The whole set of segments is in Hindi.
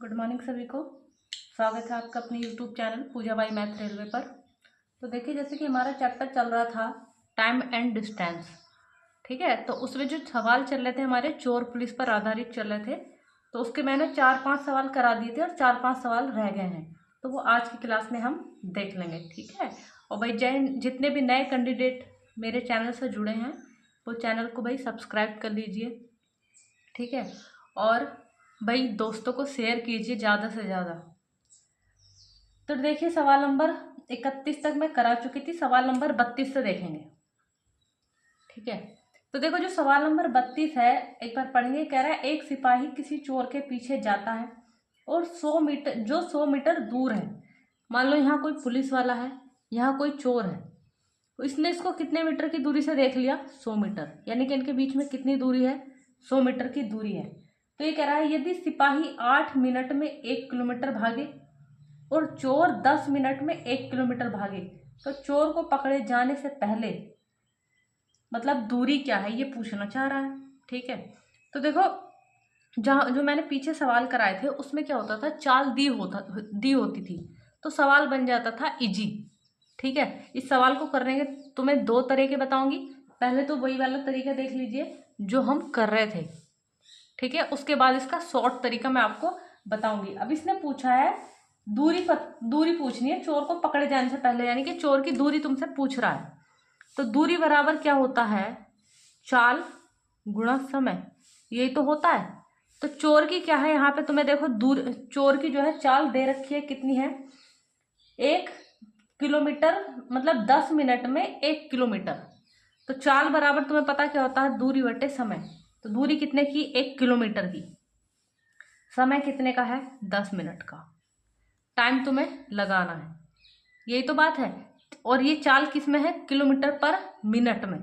गुड मॉर्निंग सभी को। स्वागत है आपका अपने YouTube channel Pooja by math railway पर। तो देखिए, जैसे कि हमारा चैप्टर चल रहा था टाइम एंड डिस्टेंस, ठीक है। तो उसमें जो सवाल चल रहे थे हमारे चोर पुलिस पर आधारित चल रहे थे, तो उसके मैंने 4-5 सवाल करा दिए थे और 4-5 सवाल रह गए हैं, तो वो आज की क्लास में हम देख लेंगे, ठीक है। और भाई जितने भी नए कैंडिडेट मेरे चैनल से जुड़े हैं वो चैनल को भाई सब्सक्राइब कर लीजिए, ठीक है। और भाई दोस्तों को शेयर कीजिए ज़्यादा से ज़्यादा। तो देखिए, सवाल नंबर 31 तक मैं करा चुकी थी, सवाल नंबर 32 से देखेंगे, ठीक है। तो देखो, जो सवाल नंबर 32 है एक बार पढ़ेंगे। कह रहा है एक सिपाही किसी चोर के पीछे जाता है और 100 मीटर दूर है। मान लो यहाँ कोई पुलिस वाला है, यहाँ कोई चोर है, तो इसने इसको कितने मीटर की दूरी से देख लिया? 100 मीटर, यानी कि इनके बीच में कितनी दूरी है? 100 मीटर की दूरी है। तो ये कह रहा है यदि सिपाही 8 मिनट में 1 किलोमीटर भागे और चोर 10 मिनट में 1 किलोमीटर भागे, तो चोर को पकड़े जाने से पहले मतलब दूरी क्या है, ये पूछना चाह रहा है, ठीक है। तो देखो, जहाँ जो मैंने पीछे सवाल कराए थे उसमें क्या होता था, चाल दी होती थी, तो सवाल बन जाता था इजी, ठीक है। इस सवाल को करने के तुम्हें 2 तरीके बताऊंगी। पहले तो वही वाला तरीका देख लीजिए जो हम कर रहे थे, ठीक है। उसके बाद इसका शॉर्ट तरीका मैं आपको बताऊंगी। अब इसने पूछा है दूरी पूछनी है चोर को पकड़े जाने से पहले, यानी कि चोर की दूरी तुमसे पूछ रहा है। तो दूरी बराबर क्या होता है? चाल गुणा समय, यही तो होता है। तो चोर की क्या है यहाँ पे, तुम्हें देखो चोर की जो है चाल दे रखी है, कितनी है? 1 किलोमीटर, मतलब 10 मिनट में 1 किलोमीटर। तो चाल बराबर तुम्हें पता क्या होता है? दूरी बटे समय। तो दूरी कितने की? 1 किलोमीटर की। समय कितने का है? 10 मिनट का। टाइम तुम्हें लगाना है, यही तो बात है। और ये चाल किस में है? किलोमीटर पर मिनट में।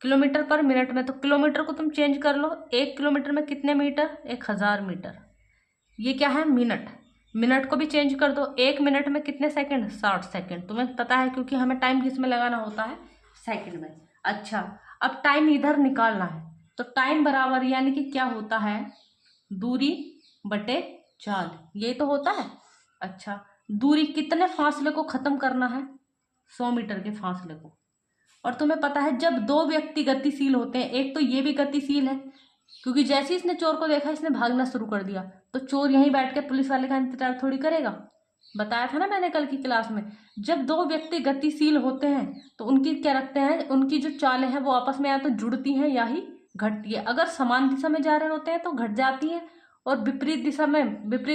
किलोमीटर पर मिनट में, तो किलोमीटर को तुम चेंज कर लो, 1 किलोमीटर में कितने मीटर? 1000 मीटर। ये क्या है? मिनट। मिनट को भी चेंज कर दो, 1 मिनट में कितने सेकंड? 60 सेकंड। तुम्हें पता है क्योंकि हमें टाइम किस में लगाना होता है? सेकंड में। अच्छा, अब टाइम इधर निकालना है, तो टाइम बराबर यानी कि क्या होता है? दूरी बटे चाल, यही तो होता है। अच्छा, दूरी कितने फासले को खत्म करना है? 100 मीटर के फासले को। और तुम्हें पता है जब 2 व्यक्ति गतिशील होते हैं, एक तो ये भी गतिशील है क्योंकि जैसे ही इसने चोर को देखा इसने भागना शुरू कर दिया, तो चोर यहीं बैठ के पुलिस वाले का इंतजार थोड़ी करेगा। बताया था ना मैंने कल की क्लास में, जब 2 व्यक्ति गतिशील होते हैं तो उनकी क्या रखते हैं, उनकी जो चालें हैं वो आपस में या तो जुड़ती हैं या ही घटती है। अगर समान दिशा में जा रहे होते हैं तो घट जाती हैं, और विपरीत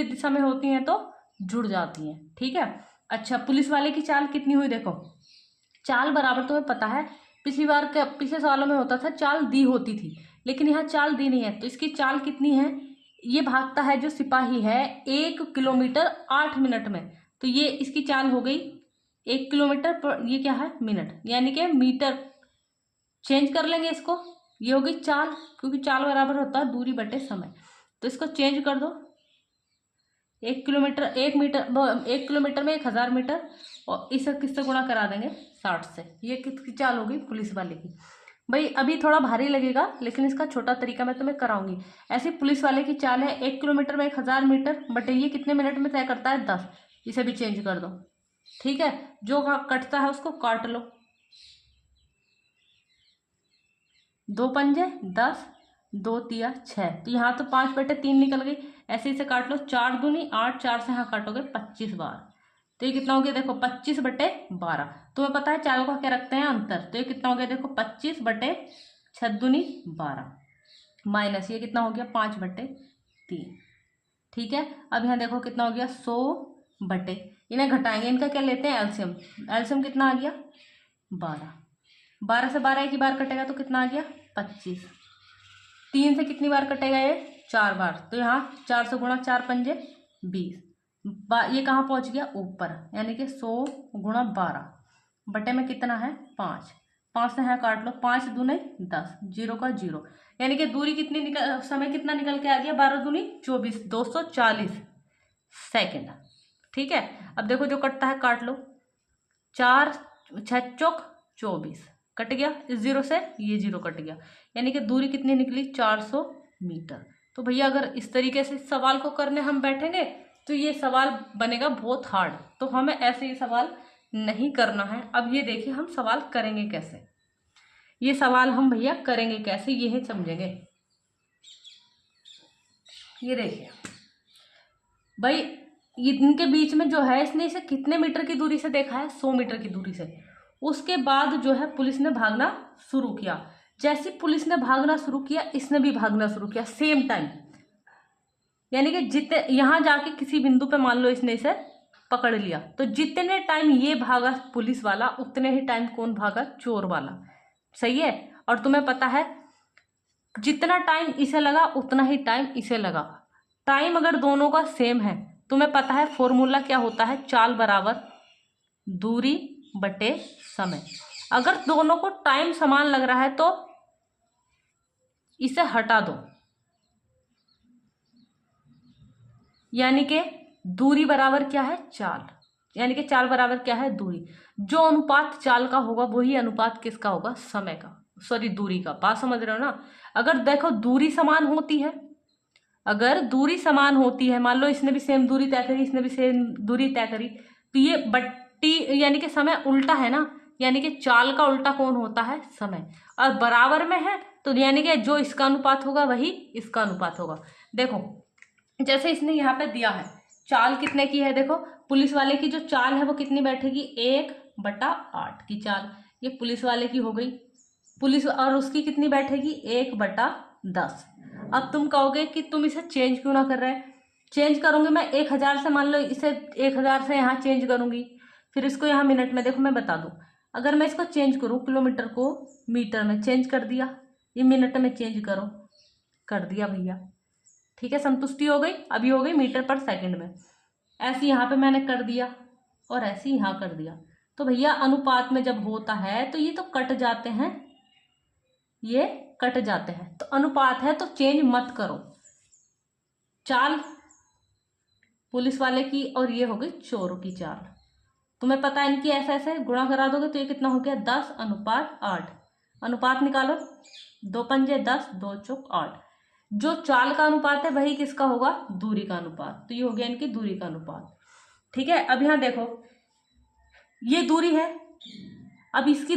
दिशा में होती हैं तो जुड़ जाती हैं, ठीक है। अच्छा, पुलिस वाले की चाल कितनी हुई देखो। चाल बराबर तुम्हें पता है, पिछले सालों में होता था चाल दी होती थी, लेकिन यहाँ चाल दी नहीं है, तो इसकी चाल कितनी है? ये भागता है जो सिपाही है 1 किलोमीटर 8 मिनट में, तो ये इसकी चाल हो गई 1 किलोमीटर पर, ये क्या है? मिनट, यानी कि मीटर। चेंज कर लेंगे इसको, ये हो गई चाल, क्योंकि चाल बराबर होता है दूरी बटे समय। तो इसको चेंज कर दो, 1 किलोमीटर 1 किलोमीटर में 1000 मीटर, और इसे किससे गुणा करा देंगे? 60 से। ये किसकी चाल होगी? पुलिस वाले की। भाई अभी थोड़ा भारी लगेगा, लेकिन इसका छोटा तरीका मैं तुम्हें कराऊंगी। ऐसे पुलिस वाले की चाल है 1 किलोमीटर में 1000 मीटर, बट ये कितने मिनट में तय करता है? 10। इसे भी चेंज कर दो, ठीक है। जो कटता है उसको काट लो, 2 पंजे 10, 2 तिया 6, तो यहाँ तो 5/3 निकल गई। ऐसे इसे काट लो, 4 दूनी 8, 4 से यहाँ काटोगे 25 बार, तो ये कितना हो गया देखो? 25/12। तुम्हें पता है चारों का क्या रखते हैं? अंतर। तो ये कितना हो गया देखो? 25/6 दूनी 12, माइनस ये कितना हो गया? 5/3, ठीक है। अब यहाँ देखो कितना हो गया? 100 इन्हें घटाएंगे, इनका क्या लेते हैं? एलसीएम। एलसीएम कितना आ गया? 12। 12 से 12 एक ही बार कटेगा तो कितना आ गया? 25। 3 से कितनी बार कटेगा? ये 4 बार, तो यहाँ 4 से गुणा 4 पंजे 20। ये कहाँ पहुँच गया? ऊपर, यानी कि 100 गुणा 12 बटे में कितना है? 5। 5 से यहाँ काट लो, 5 दूनी 10, 0 का 0, यानी कि दूरी कितनी समय कितना निकल के आ गया? 12 दूनी 24, 240 सेकेंड, ठीक है। अब देखो जो कटता है काट लो, 4 6 चौक 24, कट गया। इस 0 से ये 0 कट गया, यानी कि दूरी कितनी निकली? 400 मीटर। तो भैया अगर इस तरीके से इस सवाल को करने हम बैठेंगे तो ये सवाल बनेगा बहुत हार्ड, तो हमें ऐसे ये सवाल नहीं करना है। अब ये देखिए हम सवाल करेंगे कैसे, ये सवाल हम भैया करेंगे कैसे ये है समझेंगे। ये देखिए भाई, इनके बीच में जो है इसने इसे कितने मीटर की दूरी से देखा है, 100 मीटर की दूरी से। उसके बाद जो है पुलिस ने भागना शुरू किया। जैसे पुलिस ने भागना शुरू किया इसने भी भागना शुरू किया सेम टाइम, यानी कि जितने यहाँ जाके किसी बिंदु पे मान लो इसने इसे पकड़ लिया, तो जितने टाइम ये भागा पुलिस वाला उतने ही टाइम कौन भागा, चोर वाला। सही है। और तुम्हें पता है जितना टाइम इसे लगा उतना ही टाइम इसे लगा। टाइम अगर दोनों का सेम है, तुम्हें पता है फॉर्मूला क्या होता है, चाल बराबर दूरी बटे समय। अगर दोनों को टाइम समान लग रहा है तो इसे हटा दो, यानी कि दूरी बराबर क्या है, चाल, यानी कि चाल बराबर क्या है, दूरी। जो अनुपात चाल का होगा वही अनुपात किसका होगा, समय का, सॉरी दूरी का। बात समझ रहे हो ना। अगर देखो दूरी समान होती है, अगर दूरी समान होती है, मान लो इसने भी सेम दूरी तय करी, इसने भी सेम दूरी तय करी, तो ये बट्टी यानी कि समय उल्टा है ना, यानी कि चाल का उल्टा कौन होता है, समय। और बराबर में है तो यानी कि जो इसका अनुपात होगा वही इसका अनुपात होगा। देखो जैसे इसने यहाँ पे दिया है चाल कितने की है, देखो पुलिस वाले की जो चाल है वो कितनी बैठेगी, 1/8 की चाल, ये पुलिस वाले की हो गई। पुलिस और उसकी कितनी बैठेगी, 1/10। अब तुम कहोगे कि तुम इसे चेंज क्यों ना कर रहे, चेंज करूंगी मैं 1000 से, मान लो इसे 1000 से यहाँ चेंज करूंगी, फिर इसको यहाँ मिनट में, देखो मैं बता दूं, अगर मैं इसको चेंज करूँ किलोमीटर को मीटर में, चेंज कर दिया, ये मिनट में चेंज करो, कर दिया भैया, ठीक है, संतुष्टि हो गई। अभी हो गई मीटर पर सेकंड में, ऐसे यहाँ पे मैंने कर दिया और ऐसे यहाँ कर दिया। तो भैया अनुपात में जब होता है तो ये तो कट जाते हैं, ये कट जाते हैं, तो अनुपात है तो चेंज मत करो। चाल पुलिस वाले की और ये हो गई चोरों की चाल। तुम्हें पता है इनकी ऐसे ऐसे गुणा करा दोगे तो ये कितना हो गया, 10/8। अनुपात निकालो, 2 पंजे 10, 2 चौक 8। जो चाल का अनुपात है वही किसका होगा, दूरी का अनुपात। तो ये हो गया इनकी दूरी का अनुपात। ठीक है। अब यहाँ देखो ये दूरी है, अब इसकी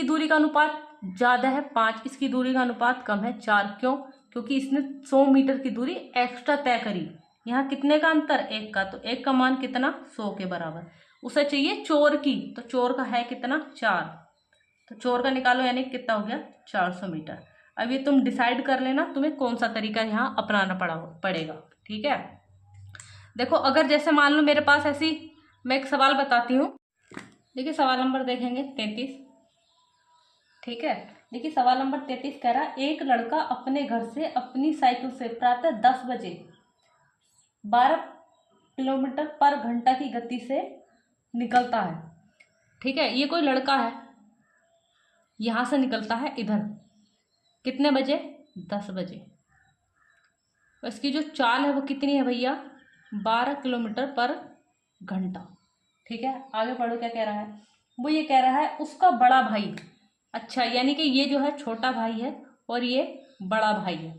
दूरी का अनुपात ज्यादा है 5, इसकी दूरी का अनुपात कम है 4। क्यों, क्योंकि इसने 100 मीटर की दूरी एक्स्ट्रा तय करी। यहाँ कितने का अंतर, 1 का, तो 1 का मान कितना, 100 के बराबर। उसे चाहिए चोर की, तो चोर का है कितना, 4, तो चोर का निकालो, यानी कितना हो गया, 400 मीटर। अब ये तुम डिसाइड कर लेना तुम्हें कौन सा तरीका यहाँ अपनाना पड़ेगा। ठीक है। देखो अगर जैसे मान लो मेरे पास ऐसी, मैं एक सवाल बताती हूँ। देखिए सवाल नंबर देखेंगे 33। ठीक है। देखिए सवाल नंबर 33 कह रहा है, एक लड़का अपने घर से अपनी साइकिल से प्रातः 10 बजे 12 किलोमीटर पर घंटा की गति से निकलता है। ठीक है। ये कोई लड़का है, यहां से निकलता है इधर, कितने बजे, 10 बजे। इसकी जो चाल है वो कितनी है भैया, 12 किलोमीटर पर घंटा। ठीक है। आगे पढ़ो क्या कह रहा है, वो ये कह रहा है उसका बड़ा भाई, अच्छा यानी कि ये जो है छोटा भाई है और ये बड़ा भाई है।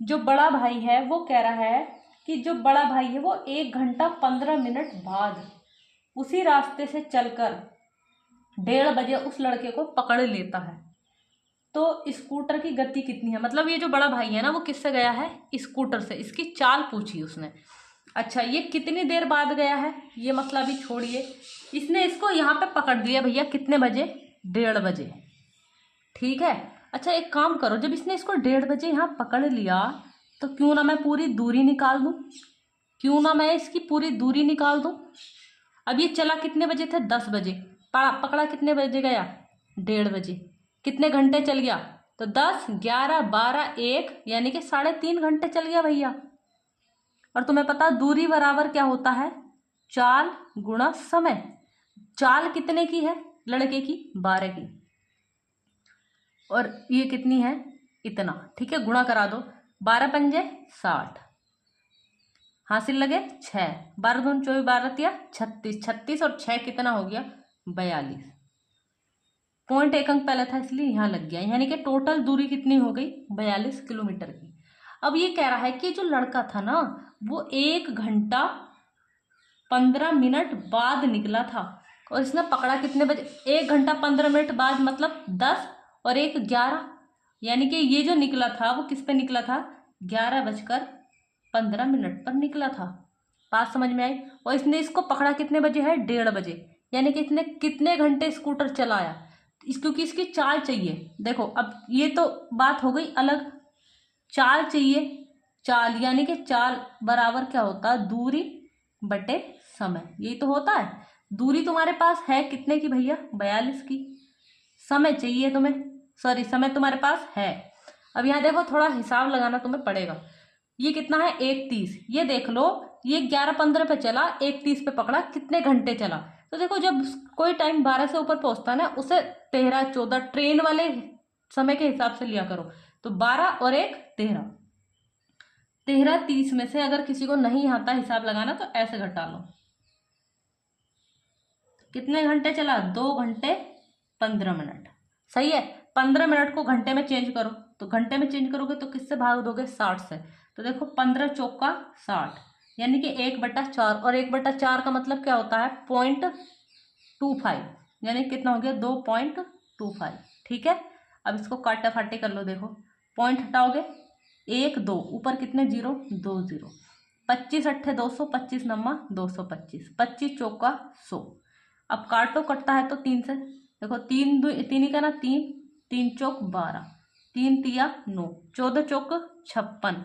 जो बड़ा भाई है वो कह रहा है कि जो बड़ा भाई है वो 1 घंटा 15 मिनट बाद उसी रास्ते से चलकर 1:30 बजे उस लड़के को पकड़ लेता है। तो स्कूटर की गति कितनी है, मतलब ये जो बड़ा भाई है ना वो किससे गया है, स्कूटर से। इसकी चाल पूछी उसने। अच्छा ये कितनी देर बाद गया है, ये मसला भी छोड़िए, इसने इसको यहाँ पे पकड़ लिया भैया कितने बजे, 1:30 बजे। ठीक है। अच्छा एक काम करो, जब इसने इसको 1:30 बजे यहाँ पकड़ लिया तो क्यों ना मैं पूरी दूरी निकाल दूं, क्यों ना मैं इसकी पूरी दूरी निकाल दूं। अब ये चला कितने बजे थे, 10 बजे, पकड़ा कितने बजे गया, 1:30 बजे। कितने घंटे चल गया, तो 10, 11, 12, 1 यानी कि 3.5 घंटे चल गया भैया। और तुम्हें पता दूरी बराबर क्या होता है, चाल गुणा समय। चाल कितने की है लड़के की, 12 की, और ये कितनी है, इतना। ठीक है। गुणा करा दो, 12 पंजे 60, हासिल लगे 6, 12 दूनी 24, 12 36, 36 और 6 कितना हो गया, 42। पॉइंट 1 अंक पहले था इसलिए यहाँ लग गया, यानी कि टोटल दूरी कितनी हो गई, 42 किलोमीटर की। अब ये कह रहा है कि जो लड़का था ना वो 1 घंटा 15 मिनट बाद निकला था, और इसने पकड़ा कितने बजे? 1 घंटा 15 मिनट बाद, मतलब 10 और 1 11, यानी कि ये जो निकला था वो किस पे निकला था? 11 बजकर 15 मिनट पर निकला था। बात समझ में आई? और इसने इसको पकड़ा कितने बजे है? 1:30 बजे, यानी कि इसने कितने घंटे स्कूटर चलाया? क्योंकि इसकी चाल चाहिए। देखो अब ये तो बात हो गई अलग, चाल चाहिए। चाल यानी कि चाल बराबर क्या होता है? दूरी बटे समय, यही तो होता है। दूरी तुम्हारे पास है कितने की भैया? 42 की। समय चाहिए तुम्हें, सॉरी समय तुम्हारे पास है। अब यहाँ देखो थोड़ा हिसाब लगाना तुम्हें पड़ेगा। ये कितना है? 1:30। ये देख लो, ये 11:15 पे चला, 1:30 पे पकड़ा, कितने घंटे चला? तो देखो जब कोई टाइम 12 से ऊपर पहुंचता है ना, उसे 13 14 ट्रेन वाले समय के हिसाब से लिया करो। तो 12 और 1 13, 13:30 में से अगर किसी को नहीं आता हिसाब लगाना तो ऐसे घटा लो। कितने घंटे चला? 2 घंटे 15 मिनट। सही है। 15 मिनट को घंटे में चेंज करो, तो घंटे में चेंज करोगे तो किससे भाग दोगे? 60 से। तो देखो 15 चौका 60, यानी कि 1/4, और 1/4 का मतलब क्या होता है? 0.25, यानी कितना हो गया? 2.25। ठीक है। अब इसको काटा फाटी कर लो। देखो पॉइंट हटाओगे, 1 2, ऊपर कितने जीरो? 2 जीरो। 25 अट्ठे 200, 25 नम्मा 225, 25 चौका 100। अब काटो, कटता है तो 3 से। देखो 3 3 ही का ना 3, 3 चौक 12, 3 तिया 9, 14 चौक 56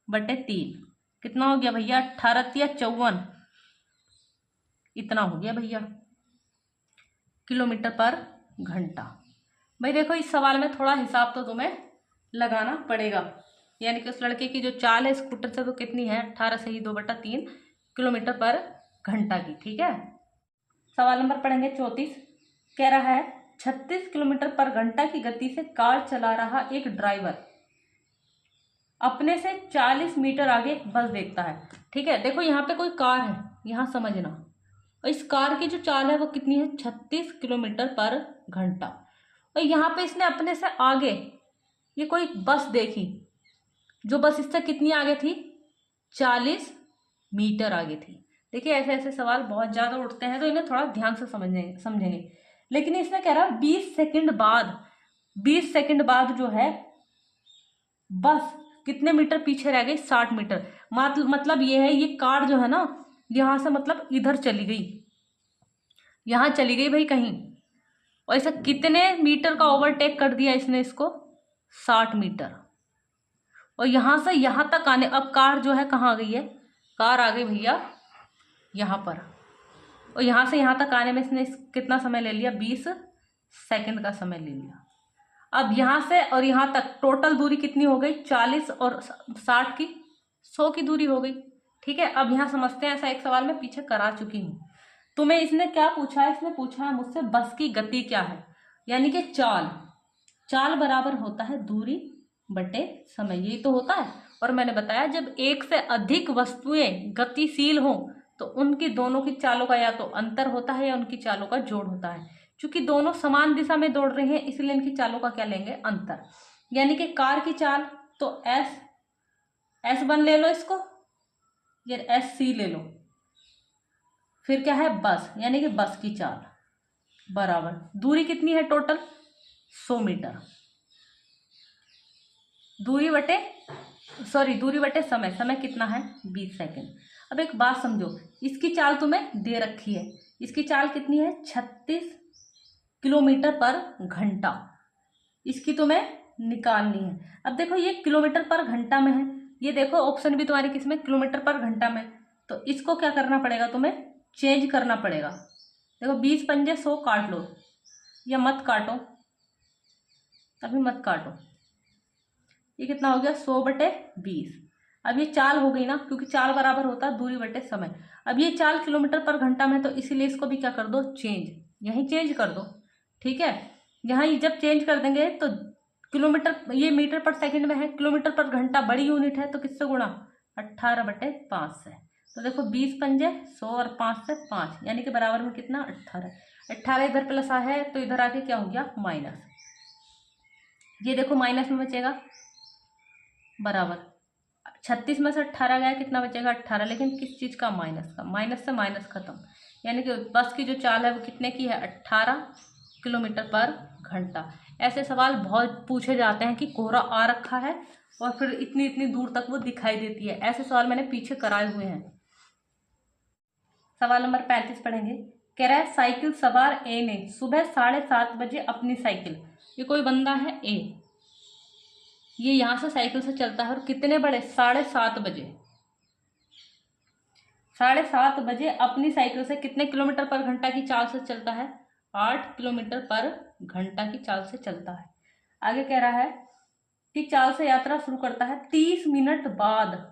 बटे 3, कितना हो गया भैया? 18 तिया 54, इतना हो गया भैया किलोमीटर पर घंटा। भाई देखो इस सवाल में थोड़ा हिसाब तो तुम्हें लगाना पड़ेगा, यानी कि उस लड़के की जो चाल है स्कूटर से तो कितनी है? 18 से ही 2/3 किलोमीटर पर घंटा की। ठीक है। सवाल नंबर पढ़ेंगे 34। कह रहा है 36 किलोमीटर पर घंटा की गति से कार चला रहा एक ड्राइवर अपने से 40 मीटर आगे बस देखता है। ठीक है। देखो यहाँ पे कोई कार है, यहाँ समझना। और इस कार की जो चाल है वो कितनी है? 36 किलोमीटर पर घंटा। और यहाँ पे इसने अपने से आगे ये कोई बस देखी, जो बस इससे कितनी आगे थी? 40 मीटर आगे थी। देखिए ऐसे ऐसे सवाल बहुत ज़्यादा उठते हैं, तो इन्हें थोड़ा ध्यान से समझेंगे। लेकिन इसमें कह रहा 20 सेकंड बाद, 20 सेकंड बाद जो है बस कितने मीटर पीछे रह गई? 60 मीटर। मतलब ये है, ये कार जो है ना यहाँ से मतलब इधर चली गई, यहाँ चली गई भाई कहीं। और ऐसा कितने मीटर का ओवरटेक कर दिया इसने इसको? 60 मीटर। और यहाँ से यहाँ तक आने, अब कार जो है कहाँ आ गई है? कार आ गई भैया यहाँ पर। और यहाँ से यहाँ तक आने में इसने कितना समय ले लिया? 20 सेकंड का समय ले लिया। अब यहाँ से और यहाँ तक टोटल दूरी कितनी हो गई? 40 और 60 की 100 की दूरी हो गई। ठीक है। अब यहाँ समझते हैं, ऐसा एक सवाल मैं पीछे करा चुकी हूँ। तुम्हें इसने क्या पूछा है? इसने पूछा है मुझसे बस की गति क्या है, यानी कि चाल। चाल बराबर होता है दूरी बटे समय, यही तो होता है। और मैंने बताया जब एक से अधिक वस्तुएं गतिशील हो तो उनकी दोनों की चालों का या तो अंतर होता है या उनकी चालों का जोड़ होता है। क्योंकि दोनों समान दिशा में दौड़ रही हैं इसलिए इनकी चालों का क्या लेंगे? अंतर। यानी कि कार की चाल तो S1 ले लो इसको, ये SC ले लो। फिर क्या है? बस, यानी कि बस की चाल बराबर दूरी कितनी है टोटल? 100 मीटर। दूरी बटे समय कितना है? 20 सेकंड। अब एक बात समझो, इसकी चाल तुम्हें दे रखी है, इसकी चाल कितनी है? 36 किलोमीटर पर घंटा। इसकी तुम्हें निकालनी है। अब देखो ये किलोमीटर पर घंटा में है, ये देखो ऑप्शन भी तुम्हारी किसमें? किलोमीटर पर घंटा में। तो इसको क्या करना पड़ेगा? तुम्हें चेंज करना पड़ेगा। देखो 20 पंजे 100 काट लो, या मत काटो, अभी मत काटो। ये कितना हो गया? 100/20। अब ये चाल हो गई ना, क्योंकि चाल बराबर होता है दूरी बटे समय। अब ये चाल किलोमीटर पर घंटा में, तो इसीलिए इसको भी क्या कर दो? चेंज, यहीं चेंज कर दो। ठीक है। यहाँ जब चेंज कर देंगे तो किलोमीटर, ये मीटर पर सेकंड में है, किलोमीटर पर घंटा बड़ी यूनिट है, तो किससे गुणा? 18/5 से। तो देखो 20 पंजे 100 और 5 से 5, यानी कि बराबर में कितना? 18। 18 इधर प्लस आ है तो इधर आके क्या हो गया? माइनस। ये देखो माइनस में बचेगा, बराबर 36 में से 18 गया, कितना बचेगा 18, लेकिन किस चीज़ का, माइनस का, माइनस से माइनस खत्म। यानी कि बस की जो चाल है वो कितने की है, 18 किलोमीटर पर घंटा। ऐसे सवाल बहुत पूछे जाते हैं कि कोहरा आ रखा है और फिर इतनी इतनी दूर तक वो दिखाई देती है, ऐसे सवाल मैंने पीछे कराए हुए हैं। सवाल नंबर 35 पढ़ेंगे। कह रहा है साइकिल सवार ए ने सुबह 7:30 बजे अपनी साइकिल, ये कोई बंदा है ए, ये यहां से साइकिल से चलता है और कितने बड़े, 7:30 बजे, 7:30 बजे अपनी साइकिल से कितने किलोमीटर पर घंटा की चाल से चलता है, 8 किलोमीटर पर घंटा की चाल से चलता है। आगे कह रहा है कि चाल से यात्रा शुरू करता है, 30 मिनट बाद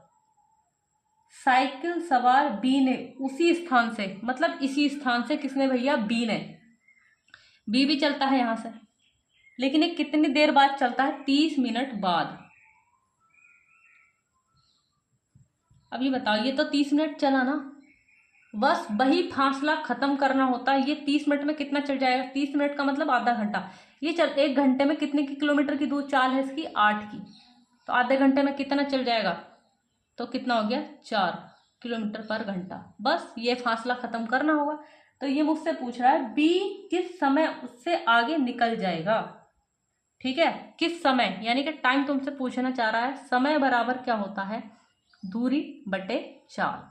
साइकिल सवार बी ने उसी स्थान से, मतलब इसी स्थान से किसने भैया, बी ने, बी भी चलता है यहां से, लेकिन ये कितनी देर बाद चलता है, 30 मिनट बाद। अब ये बताओ, ये तो 30 मिनट चला ना, बस वही फासला खत्म करना होता है। ये 30 मिनट में कितना चल जाएगा, 30 मिनट का मतलब आधा घंटा। ये चल 1 घंटे में कितने की किलोमीटर की दूर चाल है इसकी, 8 की, तो आधे घंटे में कितना चल जाएगा, तो कितना हो गया, 4 किलोमीटर पर घंटा। बस ये फासला खत्म करना होगा। तो ये मुझसे पूछ रहा है बी किस समय उससे आगे निकल जाएगा, ठीक है, किस समय, यानी कि टाइम तुमसे पूछना चाह रहा है। समय बराबर क्या होता है, दूरी बटे चाल,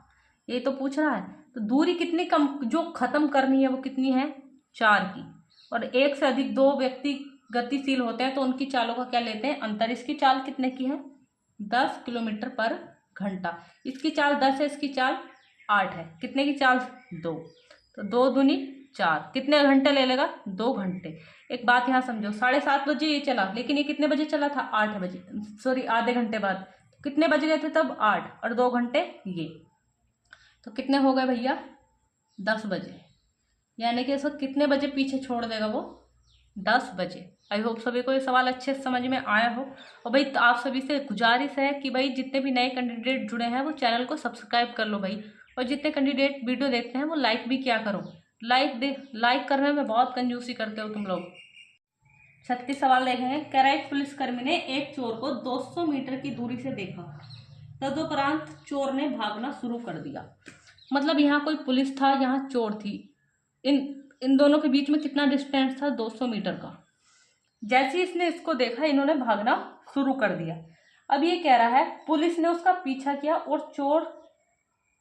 ये तो पूछ रहा है। तो दूरी कितनी कम जो खत्म करनी है वो कितनी है, 4 की, और एक से अधिक दो व्यक्ति गतिशील होते हैं तो उनकी चालों का क्या लेते हैं, अंतर। इसकी चाल कितने की है, 10 किलोमीटर पर घंटा। इसकी चाल 10 है, इसकी चाल 8 है, कितने की चाल, 2, तो 2 दूनी 4, कितने घंटे ले लेगा, 2 घंटे। एक बात यहाँ समझो, 7:30 बजे ये चला, लेकिन ये कितने बजे चला था, 8 बजे, सॉरी आधे घंटे बाद, कितने बज गए थे तब, 8, और 2 घंटे ये, तो कितने हो गए भैया, 10 बजे। यानी कि इस वक्त कितने बजे पीछे छोड़ देगा वो, 10 बजे। आई होप सभी को ये सवाल अच्छे से समझ में आया हो। और भाई आप सभी से गुजारिश है कि भाई जितने भी नए कैंडिडेट जुड़े हैं वो चैनल को सब्सक्राइब कर लो भाई, और जितने कैंडिडेट वीडियो देखते हैं वो लाइक भी क्या करो, लाइक करने में बहुत कंजूसी करते हो तुम लोग। 36 सवाल देखेंगे। कह रहा है पुलिसकर्मी ने एक चोर को 200 मीटर की दूरी से देखा, तदुपरांत चोर ने भागना शुरू कर दिया। मतलब यहाँ कोई पुलिस था, यहाँ चोर थी, इन दोनों के बीच में कितना डिस्टेंस था, 200 मीटर का। जैसे ही इसने इसको देखा, इन्होंने भागना शुरू कर दिया। अब ये कह रहा है पुलिस ने उसका पीछा किया और चोर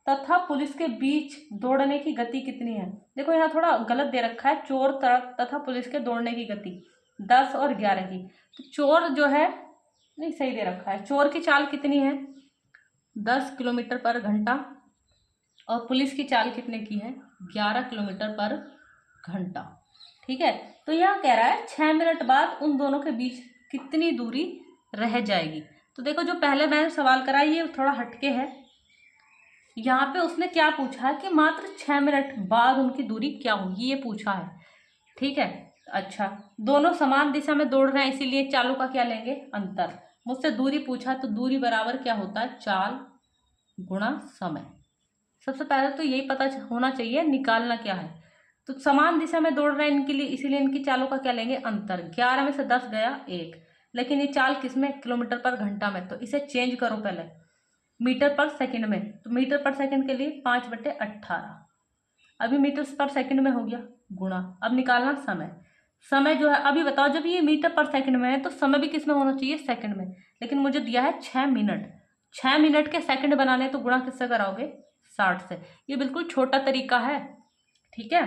तथा पुलिस के बीच दौड़ने की गति कितनी है। देखो यहाँ थोड़ा गलत दे रखा है, चोर तथा पुलिस के दौड़ने की गति 10 और 11 की। तो चोर जो है, नहीं सही दे रखा है, चोर की चाल कितनी है, 10 किलोमीटर पर घंटा, और पुलिस की चाल कितने की है, 11 किलोमीटर पर घंटा, ठीक है। तो यहाँ कह रहा है 6 मिनट बाद उन दोनों के बीच कितनी दूरी रह जाएगी। तो देखो जो पहले मैंने सवाल करा ये थोड़ा हटके है, यहाँ पे उसने क्या पूछा है कि मात्र 6 मिनट बाद उनकी दूरी क्या होगी, ये पूछा है, ठीक है। अच्छा, दोनों समान दिशा में दौड़ रहे हैं, इसीलिए चालों का क्या लेंगे, अंतर। मुझसे दूरी पूछा, तो दूरी बराबर क्या होता है, चाल गुणा समय। सबसे पहले तो यही पता होना चाहिए निकालना क्या है। तो समान दिशा में दौड़ रहे हैं इनके लिए, इसीलिए इनकी चालों का क्या लेंगे, अंतर। 11 में से 10 गया 1, लेकिन ये चाल किसमें, किलोमीटर पर घंटा में, तो इसे चेंज करो पहले मीटर पर सेकंड में। तो मीटर पर सेकंड के लिए 5/18, अभी मीटर पर सेकंड में हो गया, गुणा। अब निकालना समय। समय जो है, अभी बताओ जब ये मीटर पर सेकंड में है तो समय भी किस में होना चाहिए, सेकंड में, लेकिन मुझे दिया है 6 मिनट। 6 मिनट के सेकंड बनाने, तो गुणा किससे कराओगे, 60 से। ये बिल्कुल छोटा तरीका है, ठीक है।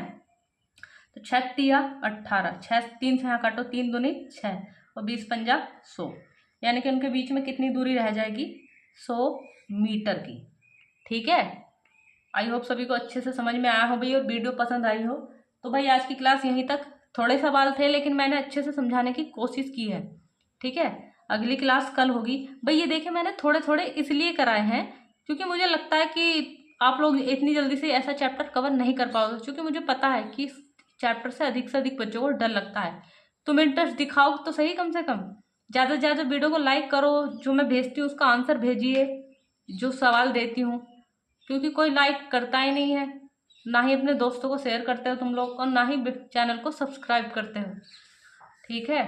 तो 6 तिया 18, 6 3 से यहाँ काटो, 3 दूनी 6 और 20 पंजा 100, यानी कि उनके बीच में कितनी दूरी रह जाएगी, 100 मीटर की, ठीक है। आई होप सभी को अच्छे से समझ में आया हो भाई, और वीडियो पसंद आई हो। तो भाई आज की क्लास यहीं तक, थोड़े सवाल थे लेकिन मैंने अच्छे से समझाने की कोशिश की है, ठीक है। अगली क्लास कल होगी भाई। ये देखिए मैंने थोड़े थोड़े इसलिए कराए हैं क्योंकि मुझे लगता है कि आप लोग इतनी जल्दी से ऐसा चैप्टर कवर नहीं कर पाओगे, क्योंकि मुझे पता है कि चैप्टर से अधिक बच्चों को डर लगता है। तुम इंटरेस्ट दिखाओ तो सही, कम से कम ज़्यादा से ज़्यादा वीडियो को लाइक करो, जो मैं भेजती हूँ उसका आंसर भेजिए, जो सवाल देती हूँ, क्योंकि कोई लाइक करता ही नहीं है, ना ही अपने दोस्तों को शेयर करते हो तुम लोग, और ना ही चैनल को सब्सक्राइब करते हो, ठीक है।